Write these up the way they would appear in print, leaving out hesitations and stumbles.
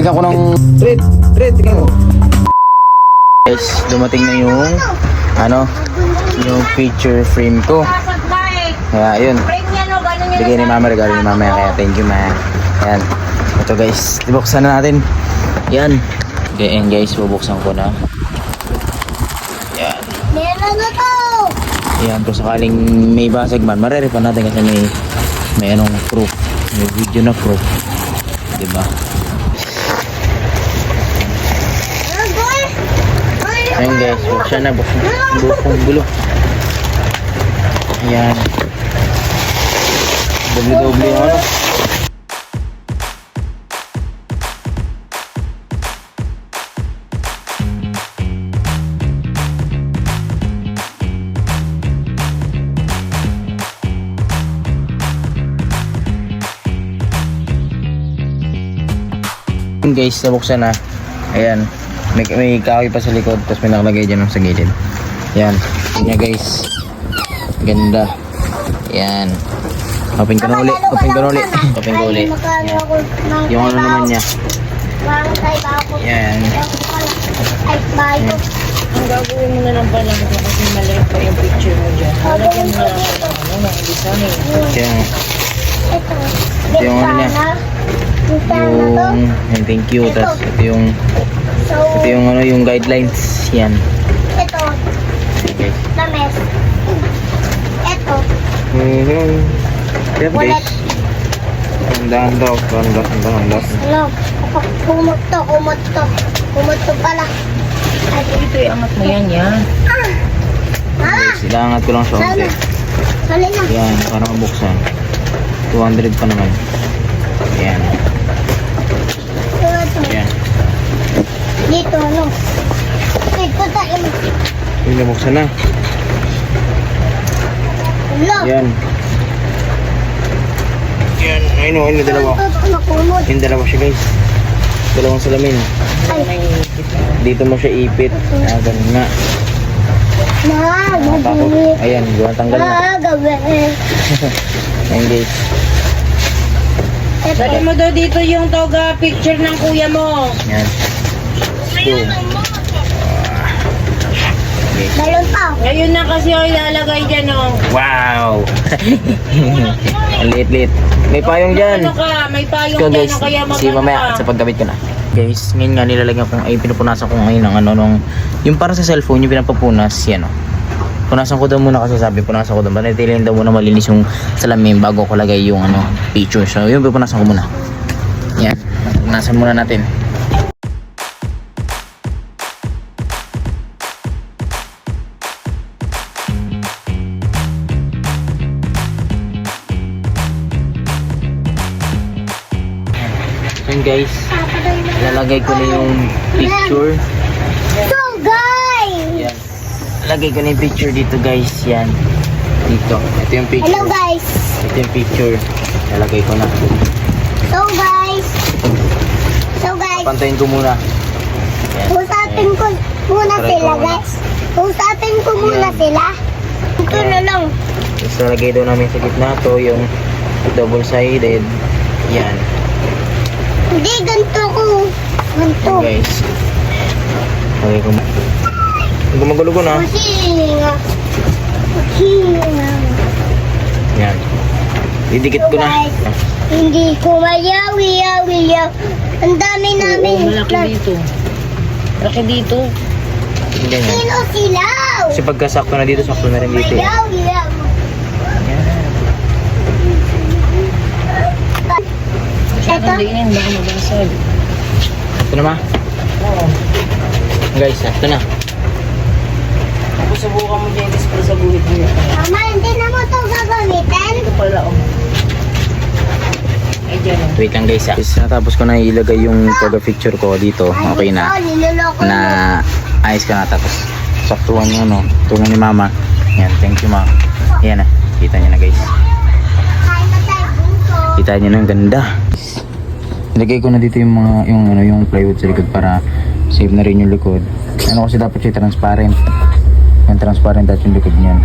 Lalagyan ko ng Red, tingnan mo. Guys, dumating na yung yung picture frame ko. Kaya yun, bigay ni mama, regalo ni mama. Kaya thank you, ma. Ayan, ito guys, bubuksan na natin. Yan. Okay, and guys, bubuksan ko na. Yan. Meron na to! Yan, kung sakaling may basag man, mariripan natin kasi may anong proof. May video na proof. Diba? Ayun guys, buksan na. Bukong gulo. Ayan. Doble-doble yung ano. Guys, nabuksan na. Ayan. May kahoy pa sa likod, tapos may nakalagay dyan sa gilid. Yan. Yan guys. Ganda. Yan. Open ko na ulit. Open ko na ulit. Open ko ulit. Yung ano naman niya. Yan. Ang gagawin mo na lang pala kasi maliit pa yung picture mo dyan. Halagyan mo lang ng design. Yan. Ito yung ano niya. Yung thank you. Tapos ito yung ano, yung guidelines. Yan. Ito. Okay. Lames. Ito. Yan guys. Andahan daw. Andahan. Ano? Kumot pala. Ito angat mo yan. Mama! Silangat ko lang sa onte. Sali na. Yan, para mabuksan. 200 pa naman. Yan. Yan. Dito, ano? Dito tayo. Yung nabuksan na. Ulo. Yan. Yan. Ayun, dalawa. Nakumot. Yung dalawa siya guys. Dalawang salamin. Ay. Dito mo siya ipit. Ganun nga. Tapos, Gabi. ayan, gawa tanggal na. Gabi. Ayan guys. Dali mo daw dito yung toga picture ng kuya mo. Yan. Two. Okay. Balon pa. Ngayon na kasi ako ilalagay dyan Wow! Ang liit-liit. May payong dyan. Ano ka? May payong So dyan guys, o kaya si mamaya sa paggamit ko na. Guys, ngayon nga nilalagyan ko, ay pinupunasan ko ngayon ng yung parang sa cellphone, yung pinapapunas, yan o. Punasan ko daw muna kasi sabi, punasan ko daw. Manitiliin daw muna malinis yung salamin bago ko lagay yung picture. So yun, pinupunasan ko muna. Yan, punasan muna natin. Yan guys, lalagay ko na yung picture. So guys. Yan. Lagay ko na yung picture dito guys. Yan. Dito. Ito yung picture. Hello guys. Ito yung picture. Lalagay ko na. So guys. Pantayin ko muna. Yan. Usapin ko muna Try sila ko muna. guys. Usapin ko muna Yan. sila. Ito na lang. Tapos lalagay daw namin sa gitna to yung double sided. Yan. Hindi, ganito ko. Ganito. Yan guys. Lagay ko muna. Gumagulugo na. Masinga. Yan. Didikit ko na. Guys, hindi ko mayawi-yawi-yaw. Ang dami namin. malaki dito. Malaki dito. Ganyan. Sino silaw? Kasi pagkasakto na dito, sakto na rin dito. Eh. Mayawi-yaw. Siya Ito? kang diinin, baka mabasag. Ito na ma. Oo. Guys, ito na. Tapos subukan mo dyan, display sa buhit mo. Mama, hindi na mo ito gagamitin? Ito pala, Ay, dyan, Wait lang guys ha. Natapos ko na ilagay yung picture ko dito. Okay na. Niloloko Na ayos ka na. Tapos saktuhan yung tulong ni mama. Yan, thank you ma. Yan na. Kita niyo na guys. Kain na tayo bunso. Kita niyo na, ang ganda. Ilagay ko na dito yung mga yung plywood sa likod para save na rin yung likod. Kasi dapat siya transparent. Yung transparent at yung likod niyan.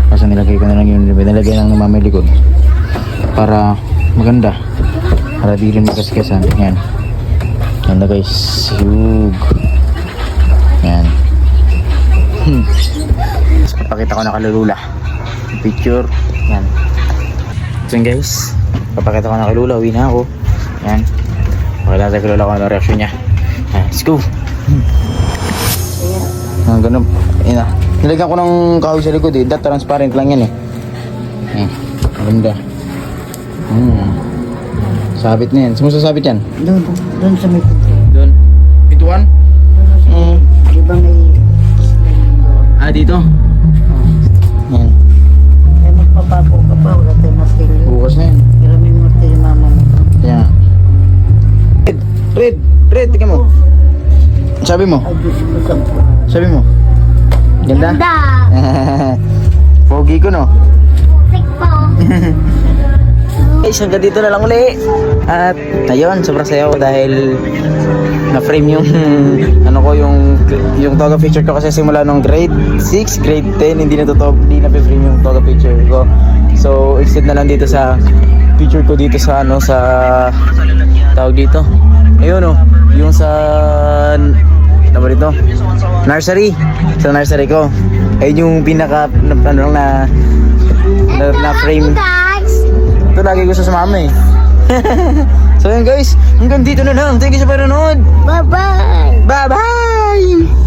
Kasi nilagay ko na lang yung nilagay lang ng mama yung likod. Para maganda. Para di rin magkasikasan. Yan. Ganda guys. Hug. Yan. Tapos papakita ko na kalulula. Picture. Yan. So yun guys. Papakita ko na kalula. Uwi na ako. Yan. Pakita natin kalula ko ano reaction niya. Yan. Let's go. Ganun. Yan na. Nilagyan ko ng kahoy sa likod eh. That transparent lang yan eh. Yan. Maganda. Sabit na yan. Saan mo sasabit yan? Doon sa may pinto. Doon. Pintuan? Di ba may Dito? Yan. kaya magpapapo ka pa, wala tayong martilyo. Bukas na yan. Pero may martilyo mama mo. Yan. Red, tingnan mo. Sabi mo? Ay, Diyos ko, sampo. Sabi mo? Ganda? Ganda. Pogi ko no? Tik po. Guys, hanggang dito na lang uli. At ayun, sobrang saya ko dahil na-frame yung ano ko, yung toga picture ko kasi simula nung grade 6, grade 10, hindi na-frame yung toga picture ko. So, instead na lang dito sa picture ko dito sa ano, sa tawag dito. Ayun oh, yung sa ano ba dito? Nursery. Sa nursery ko. Ayun yung pinaka ano na frame. Guys. Ito lagi gusto sa mama eh. So yun guys, hanggang dito na lang. Thank you sa panonood. Bye-bye. Bye-bye!